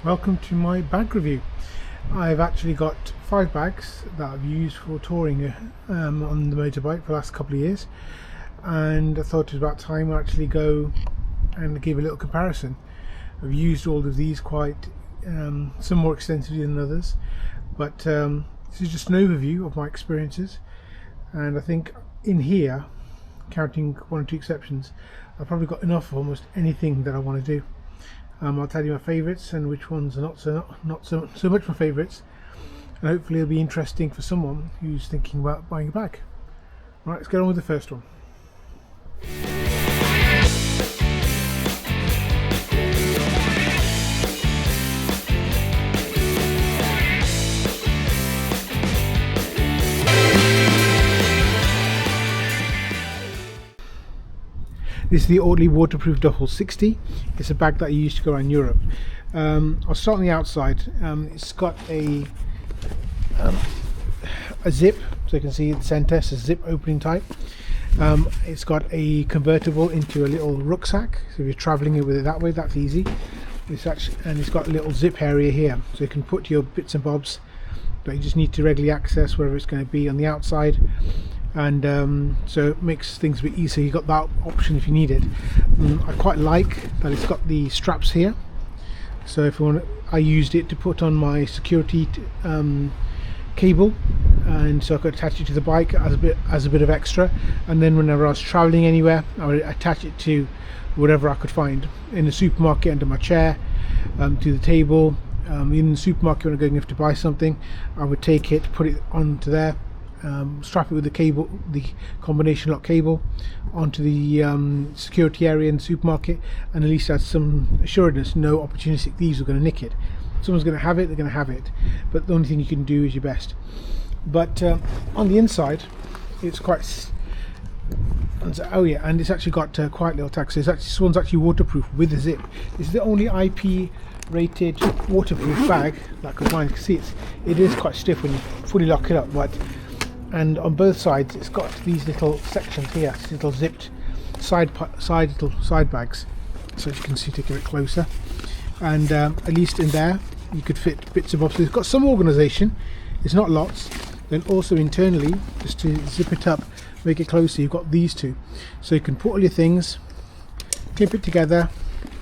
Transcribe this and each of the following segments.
Welcome to my bag review. I've actually got 5 bags that I've used for touring on the motorbike for the last couple of years, and I thought it was about time I actually go and give a little comparison. I've used all of these quite some more extensively than others, but this is just an overview of my experiences, and I think in here, counting one or two exceptions, I've probably got enough of almost anything that I want to do. I'll tell you my favourites and which ones are not so much my favourites, and hopefully it'll be interesting for someone who's thinking about buying a bag. Right, let's get on with the first one. This is the Ortlieb Waterproof Duffle 60. It's a bag that I used to go around Europe. I'll start on the outside. It's got a zip, so you can see at the centre, it's a zip opening type. It's got a convertible into a little rucksack, so if you're travelling with it that way, that's easy. And it's got a little zip area here, so you can put your bits and bobs that you just need to regularly access wherever it's going to be on the outside. And so it makes things a bit easier. You've got that option if you need it. I quite like that it's got the straps here, so if you want, I used it to put on my security cable, and so I could attach it to the bike as a bit of extra, and then whenever I was traveling anywhere, I would attach it to whatever I could find in the supermarket, under my chair, to the table. In the supermarket when I'm going to buy something, I would take it, put it onto there, strap it with the cable, the combination lock cable, onto the security area in the supermarket, and at least that's some assuredness no opportunistic thieves are going to nick it. If someone's going to have it, they're going to have it, but the only thing you can do is your best. But on the inside, it's quite and it's actually got quite little tags. So this one's actually waterproof with a zip. This is the only IP rated waterproof bag that I could find. You can see it is quite stiff when you fully lock it up, and on both sides it's got these little sections here, little zipped side bags, so as you can see, take it a bit closer, and at least in there you could fit bits and bobs. So it's got some organisation, it's not lots. Then also internally, just to zip it up, make it closer, you've got these two, so you can put all your things, clip it together,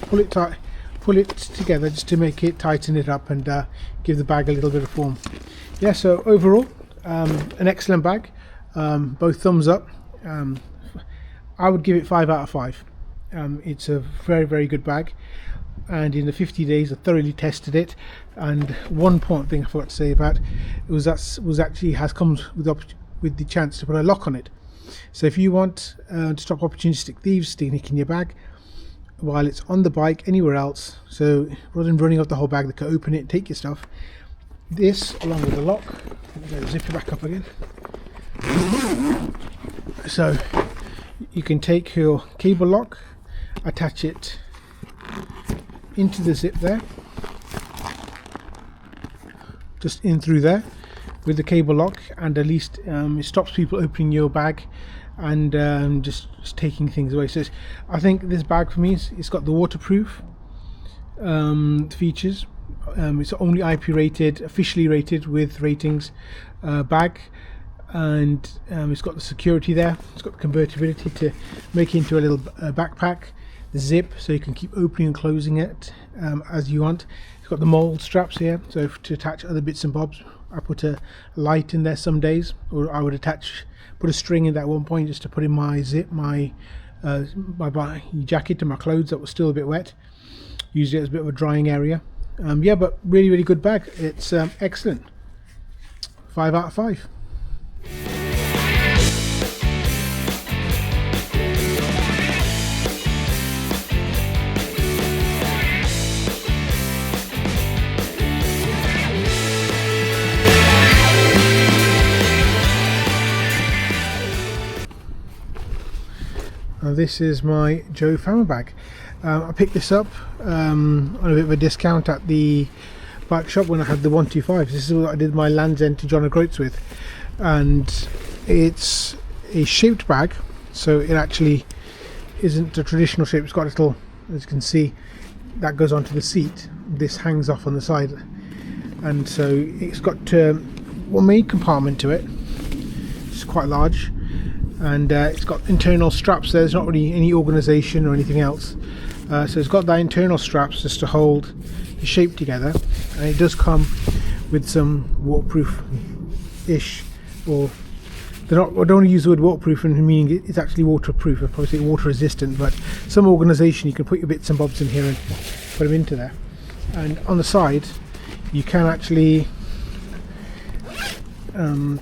pull it together just to make it, tighten it up, and give the bag a little bit of form. Yeah, so overall, an excellent bag. Both thumbs up. I would give it 5 out of 5. It's a very, very good bag, and in the 50 days I thoroughly tested it. And one point thing I forgot to say about it has comes with the chance to put a lock on it. So if you want to stop opportunistic thieves nicking your bag while it's on the bike anywhere else, so rather than running off the whole bag, they can open it and take your stuff. This, along with the lock, zip it back up again, so you can take your cable lock, attach it into the zip there, just in through there with the cable lock, and at least it stops people opening your bag and just taking things away. So I think this bag for me, it's got the waterproof features. It's only IP rated, officially rated with ratings bag, and it's got the security there. It's got the convertibility to make it into a little backpack. The zip, so you can keep opening and closing it as you want. It's got the mold straps here, so to attach other bits and bobs. I put a light in there some days, or I would put a string in there at one point just to put in my zip, my jacket and my clothes that was still a bit wet. Used it as a bit of a drying area. Yeah, but really, really good bag. It's excellent. 5 out of 5. This is my Jofama bag. I picked this up on a bit of a discount at the bike shop when I had the 125. This is what I did my Land's End to John O'Groats with, and it's a shaped bag, so it actually isn't a traditional shape. It's got a little, as you can see, that goes onto the seat. This hangs off on the side, and so it's got one main compartment to it. It's quite large, and it's got internal straps there. There's not really any organisation or anything else, so it's got that internal straps just to hold the shape together, and it does come with some waterproof-ish, or I don't want to use the word waterproof in meaning it's actually waterproof. I'd probably say water resistant, but some organisation. You can put your bits and bobs in here and put them into there. And on the side you can actually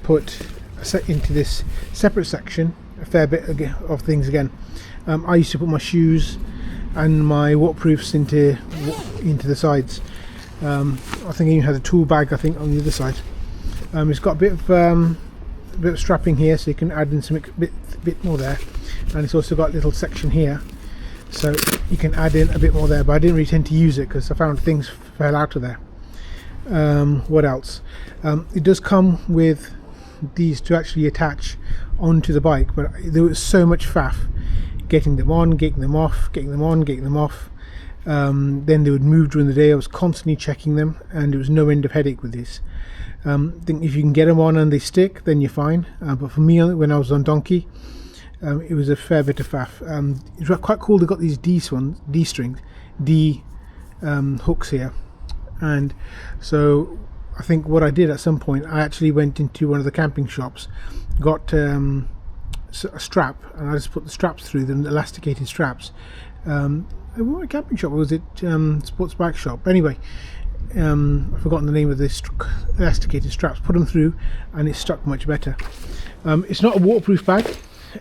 put a set into this separate section a fair bit of things again. I used to put my shoes and my waterproofs into the sides. I think it even has a tool bag, I think, on the other side. It's got a bit of strapping here, so you can add in some bit more there, and it's also got a little section here, so you can add in a bit more there, but I didn't really tend to use it because I found things fell out of there. What else? It does come with these to actually attach onto the bike, but there was so much faff getting them on, getting them off, getting them on, getting them off. Then they would move during the day. I was constantly checking them, and there was no end of headache with these. I think if you can get them on and they stick, then you're fine, but for me, when I was on donkey, it was a fair bit of faff. It's quite cool. They've got these D hooks here, and so I think what I did at some point, I actually went into one of the camping shops, got a strap, and I just put the straps through them, elasticated straps. What camping shop was it? Sports bike shop. Anyway, I've forgotten the name of this elasticated straps. Put them through, and it stuck much better. It's not a waterproof bag.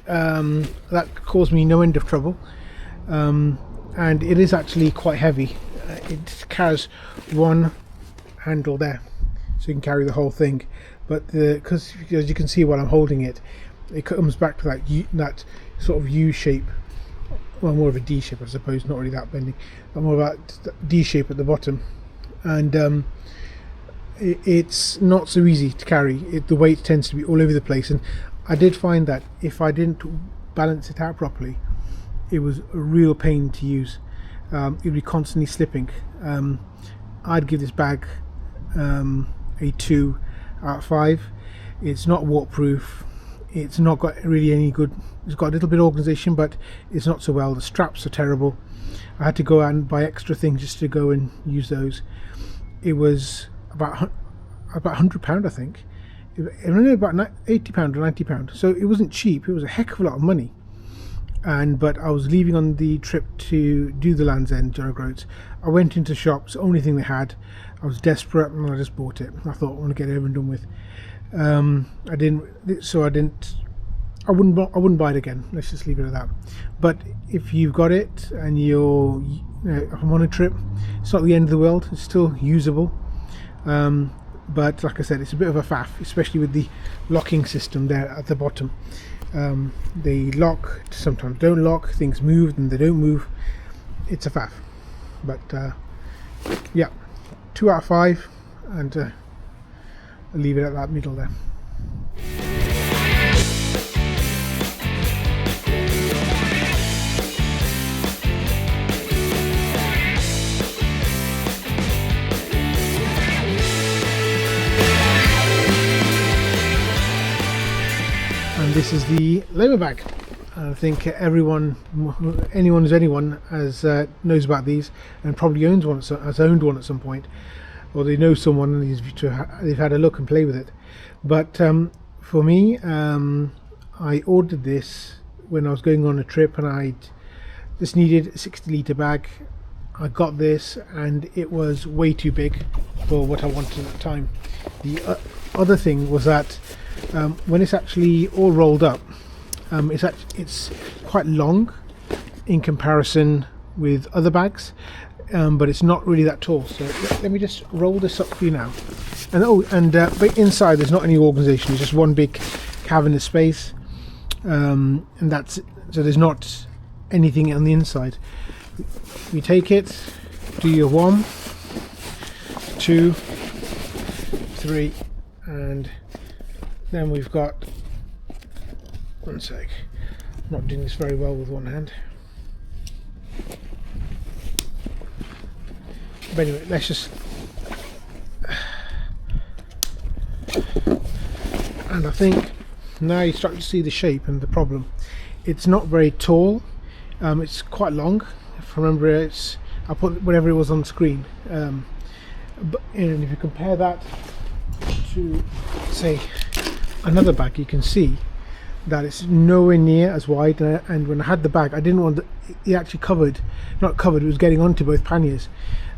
That caused me no end of trouble, and it is actually quite heavy. It carries one handle there, so you can carry the whole thing. But because as you can see while I'm holding it, it comes back to that sort of U shape. Well, more of a D shape, I suppose. Not really that bending, but more about D shape at the bottom. And it's not so easy to carry. The weight tends to be all over the place, and I did find that if I didn't balance it out properly, it was a real pain to use. It would be constantly slipping. I'd give this bag a 2 out of 5. It's not waterproof. It's not got really any good. It's got a little bit of organisation, but it's not so well. The straps are terrible. I had to go out and buy extra things just to go and use those. It was about £100, I think. It was about £80 or £90, so it wasn't cheap. It was a heck of a lot of money. But I was leaving on the trip to do the Land's End Jog Roads. I went into shops, only thing they had. I was desperate, and I just bought it. I thought I want to get it over and done with. I wouldn't buy it again. Let's just leave it at that. But if you've got it and if I'm on a trip, it's not the end of the world. It's still usable. But like I said, it's a bit of a faff, especially with the locking system there at the bottom. They lock, sometimes don't lock. Things move, and they don't move. It's a faff. But yeah, 2 out of 5, and I'll leave it at that middle there. And this is the Lomo bag. I think anyone knows about these, and probably has owned one at some point, or they know someone and they've had a look and play with it. But for me, I ordered this when I was going on a trip, and I just needed a 60-litre bag. I got this, and it was way too big for what I wanted at the time. The other thing was that when it's actually all rolled up, it's quite long in comparison with other bags, but it's not really that tall. So let me just roll this up for you now. But inside there's not any organisation. It's just one big cavernous space, and that's it. So there's not anything on the inside. You take it, do your 1, 2, 3, and then we've got, one sec, I'm not doing this very well with one hand. But anyway, let's just, and I think now you start to see the shape and the problem. It's not very tall, it's quite long. If I remember, I put whatever it was on screen, but and if you compare that to, say, another bag, you can see that it's nowhere near as wide. And when I had the bag, I didn't want it actually covered, not covered, it was getting onto both panniers,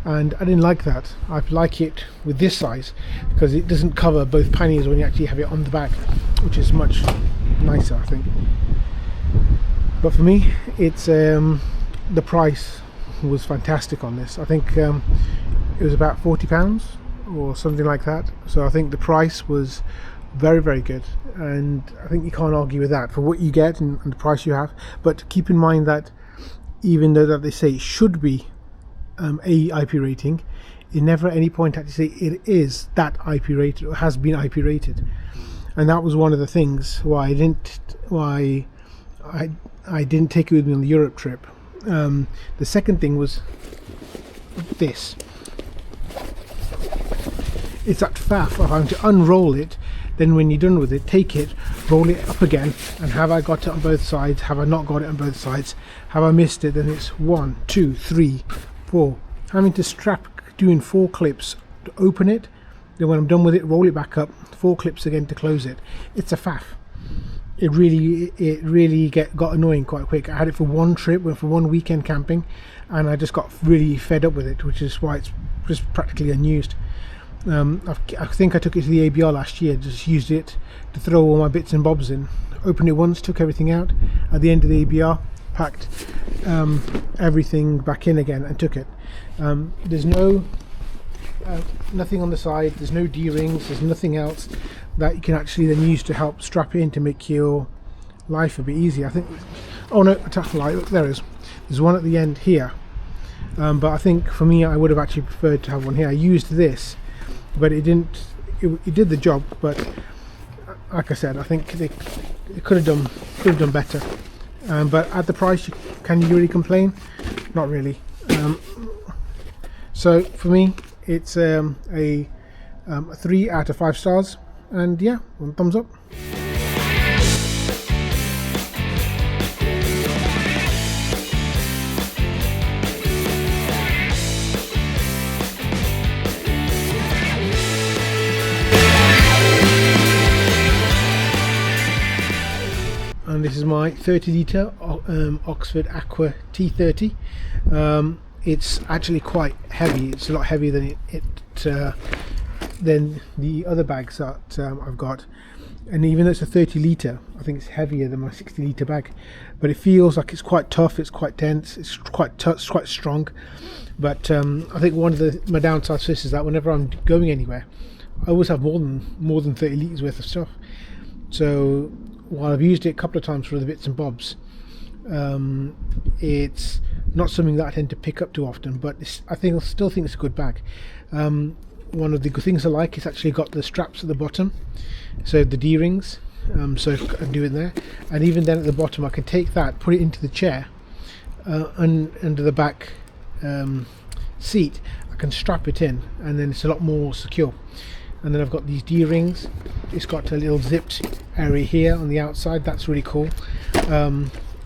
and I didn't like that. I like it with this size because it doesn't cover both panniers when you actually have it on the bag, which is much nicer, I think. But for me, it's the price was fantastic on this. I think it was about £40 or something like that, so I think the price was very, very good, and I think you can't argue with that for what you get and the price you have. But keep in mind that even though that they say it should be a IP rating, it never at any point actually say it is that IP rated or has been IP rated. And that was one of the things why I didn't take it with me on the Europe trip. The second thing was this. It's that faff of having to unroll it, then when you're done with it, take it, roll it up again, and have I got it on both sides, have I not got it on both sides, have I missed it, then it's 1, 2, 3, 4. Having to strap, doing 4 clips to open it, then when I'm done with it, roll it back up, 4 clips again to close it. It's a faff. It really got annoying quite quick. I had it for one trip, went for one weekend camping, and I just got really fed up with it, which is why it's just practically unused. I think I took it to the ABR last year, just used it to throw all my bits and bobs in. Opened it once, took everything out. At the end of the ABR, packed everything back in again and took it. There's no nothing on the side, there's no D-rings, there's nothing else that you can actually then use to help strap it in to make your life a bit easier. I think, oh no, look, there is. There's one at the end here, but I think for me I would have actually preferred to have one here. I used this, but it didn't, it did the job, but like I said, I think they could have done better. But at the price, can you really complain? Not really. So for me, it's a 3 out of 5 stars, and yeah, 1 thumbs up. And this is my 30 litre OxfordAqua T30. It's actually quite heavy. It's a lot heavier than than the other bags that I've got, and even though it's a 30 litre, I think it's heavier than my 60 litre bag, but it feels like it's quite tough, it's quite dense, it's quite tough, it's quite strong. But I think one of my downsides to this is that whenever I'm going anywhere, I always have more than 30 litres worth of stuff. So while I've used it a couple of times for the bits and bobs, it's not something that I tend to pick up too often, but I still think it's a good bag. One of the good things I like is actually got the straps at the bottom, so the D-rings, so I can do it there, and even then at the bottom I can take that, put it into the chair, under the back seat. I can strap it in, and then it's a lot more secure. And then I've got these D-rings. It's got a little zipped area here on the outside. That's really cool.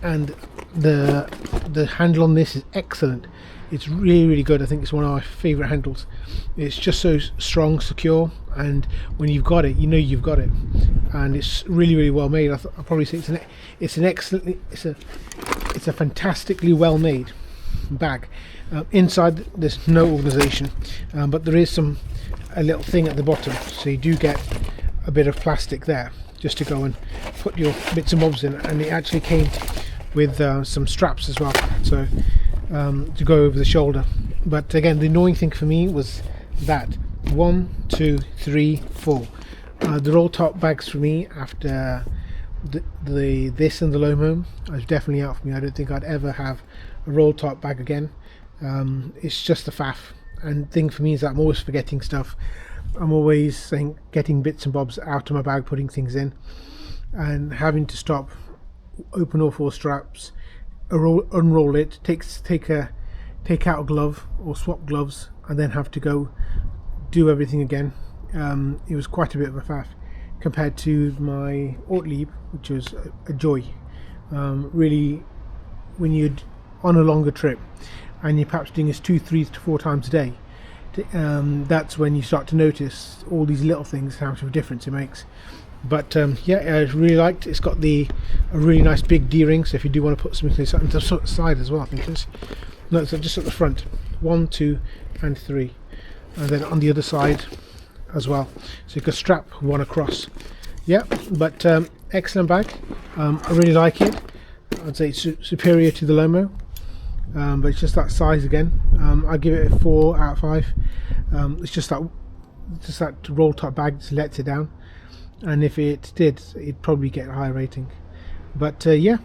And the handle on this is excellent. It's really good. I think it's one of my favorite handles. It's just so strong, secure, and when you've got it, you know you've got it, and it's really well made. I'll probably say it's a fantastically well made bag. Inside there's no organization, but there is a little thing at the bottom, so you do get a bit of plastic there just to go and put your bits and bobs in, and it actually came with some straps as well, so to go over the shoulder. But again, the annoying thing for me was that 1, 2, 3, 4. The roll top bags for me after this and the Lomo is definitely out for me. I don't think I'd ever have a roll top bag again. It's just a faff, and thing for me is that I'm always forgetting stuff. I'm always getting bits and bobs out of my bag, putting things in, and having to stop, open all 4 straps, unroll it, take out a glove or swap gloves, and then have to go do everything again. It was quite a bit of a faff compared to my Ortlieb, which was a joy. Really, when you're on a longer trip and you're perhaps doing this 2, 3 to 4 times a day, that's when you start to notice all these little things, how much of a difference it makes. But yeah, I really liked it. It's got a really nice big D-ring, so if you do want to put something on the side as well, I think it is. No, so just at the front, 1, 2 and 3, and then on the other side as well, so you can strap one across. Yeah, but excellent bag. I really like it. I'd say it's superior to the Lomo, but it's just that size again. I give it a 4 out of 5. It's just that roll top bag just lets it down, and if it did, it'd probably get a higher rating. But yeah,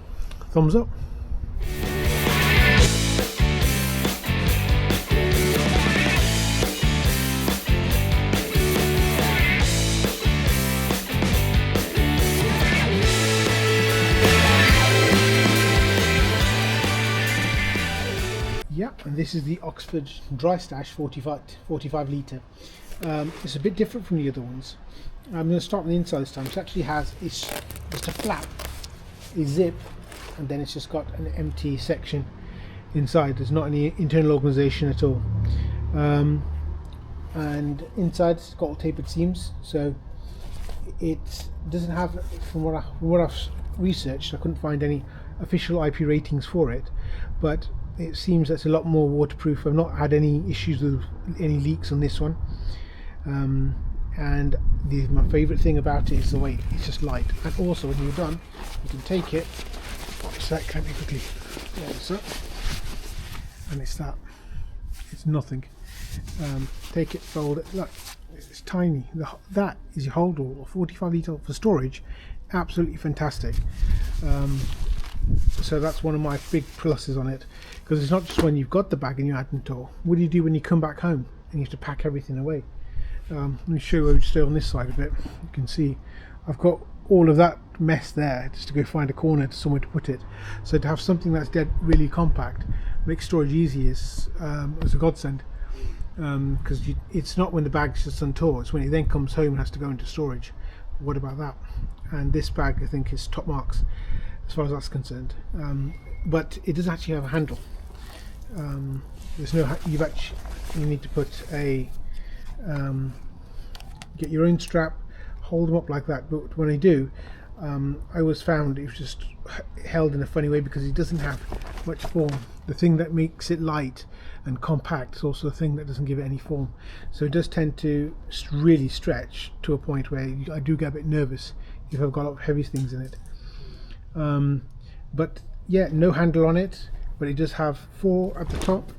thumbs up. Yeah, and this is the Oxford DryStash 45 litre. It's a bit different from the other ones. I'm going to start on the inside this time. It actually has just a flap, a zip, and then it's just got an empty section inside. There's not any internal organisation at all. And inside it's got all tapered seams, so it doesn't have, from what I've researched, I couldn't find any official IP ratings for it, but it seems that's a lot more waterproof. I've not had any issues with any leaks on this one. And my favourite thing about it is the weight. It's just light, and also when you're done, you can take it. What's that? Can you quickly? Yeah, so, and it's nothing. Take it, fold it. Look, it's tiny. That is your Holdall, 45 litre for storage. Absolutely fantastic. So that's one of my big pluses on it, because it's not just when you've got the bag in your hand tool. What do you do when you come back home and you have to pack everything away? Let me show you. Stay on this side a bit. You can see I've got all of that mess there just to go find a corner to somewhere to put it. So to have something that's really compact makes storage easy as a godsend, because it's not when the bag's just on tour, it's when it then comes home and has to go into storage. What about that? And this bag, I think, is top marks as far as that's concerned. But it does actually have a handle. There's no you need to put a get your own strap, hold them up like that. But when I do, I always found it was just held in a funny way because it doesn't have much form. The thing that makes it light and compact is also the thing that doesn't give it any form. So it does tend to really stretch to a point where I do get a bit nervous if I've got a lot of heavy things in it. But yeah, no handle on it, but it does have 4 at the top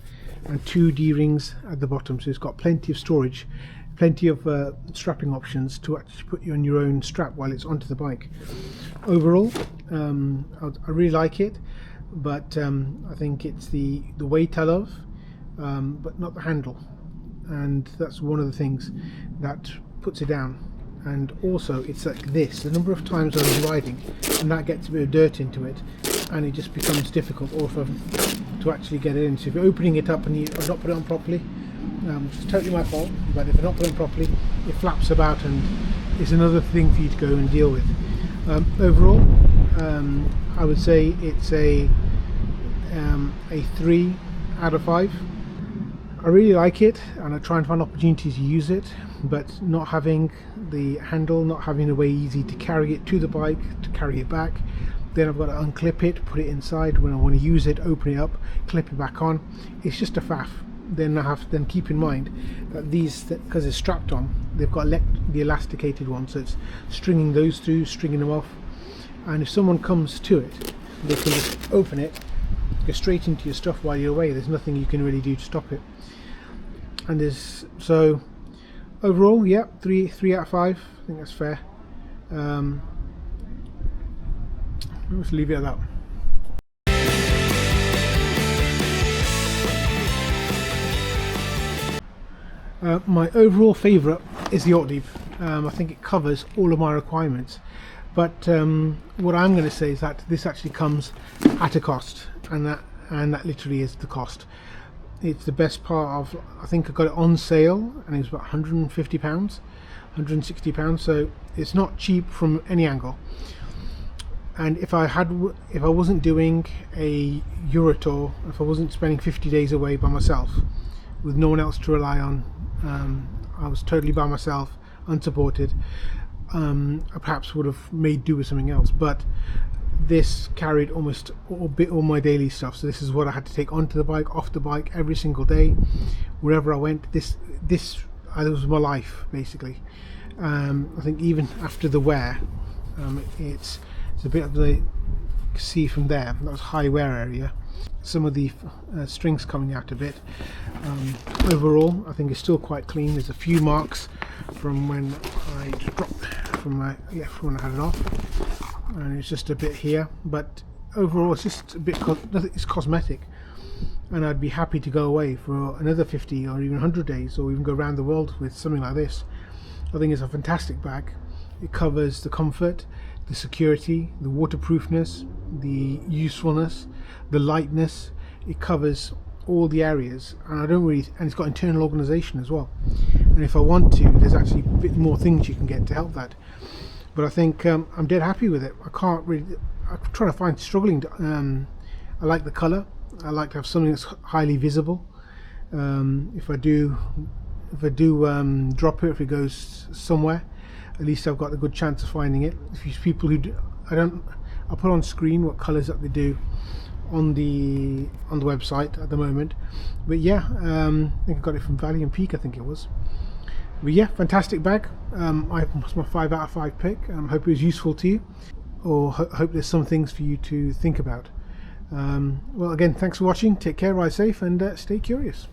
and 2 D-rings at the bottom, so it's got plenty of storage, plenty of strapping options to actually put you on your own strap while it's onto the bike. Overall, I really like it, but I think it's the weight I love, but not the handle, and that's one of the things that puts it down. And also it's like this, the number of times I was riding and that gets a bit of dirt into it and it just becomes difficult to actually get it in. So if you're opening it up and I've not put it on properly, it's totally my fault, but if you're not putting it properly, it flaps about and it's another thing for you to go and deal with. Overall, I would say it's a 3 out of 5. I really like it, and I try and find opportunities to use it, but not having the handle, not having a way easy to carry it to the bike, to carry it back, then I've got to unclip it, put it inside when I want to use it, open it up, clip it back on. It's just a faff. Then I have to then keep in mind that these, because it's strapped on, they've got the elasticated one, so it's stringing those through, stringing them off, and if someone comes to it, they can just open it, go straight into your stuff while you're away. There's nothing you can really do to stop it. And so overall, yeah, 3 out of 5. I think that's fair. Let's leave it at that. My overall favourite is the Ortlieb. I think it covers all of my requirements, but what I'm going to say is that this actually comes at a cost, and that literally is the cost. It's the best part of, I think I got it on sale and it was about £150, £160, so it's not cheap from any angle. And if I wasn't doing a Euro tour, if I wasn't spending 50 days away by myself with no one else to rely on, I was totally by myself, unsupported, I perhaps would have made do with something else. But this carried almost all my daily stuff, so this is what I had to take onto the bike, off the bike, every single day, wherever I went. This was my life, basically. I think even after the wear, it's a bit of the, you can see from there, that was high wear area, some of the strings coming out a bit. Overall, I think it's still quite clean. There's a few marks from when I dropped from when I had it off, and it's just a bit here, but overall it's just a bit it's cosmetic, and I'd be happy to go away for another 50 or even 100 days, or even go around the world with something like this. I think it's a fantastic bag. It covers the comfort, the security, the waterproofness, the usefulness, the lightness. It covers all the areas, and it's got internal organization as well, and if I want to, there's actually a bit more things you can get to help that. But I think I'm dead happy with it. I'm trying to find, struggling to, I like the color. I like to have something that's highly visible. If I do drop it, if it goes somewhere, at least I've got a good chance of finding it. If you people who do, I'll put on screen what colors that they do on the website at the moment. But yeah, I think I got it from Valley and Peak, I think it was. But yeah, fantastic bag. It's my 5 out of 5 pick. Hope it was useful to you, or hope there's some things for you to think about. Well, again, thanks for watching. Take care, ride safe, and stay curious.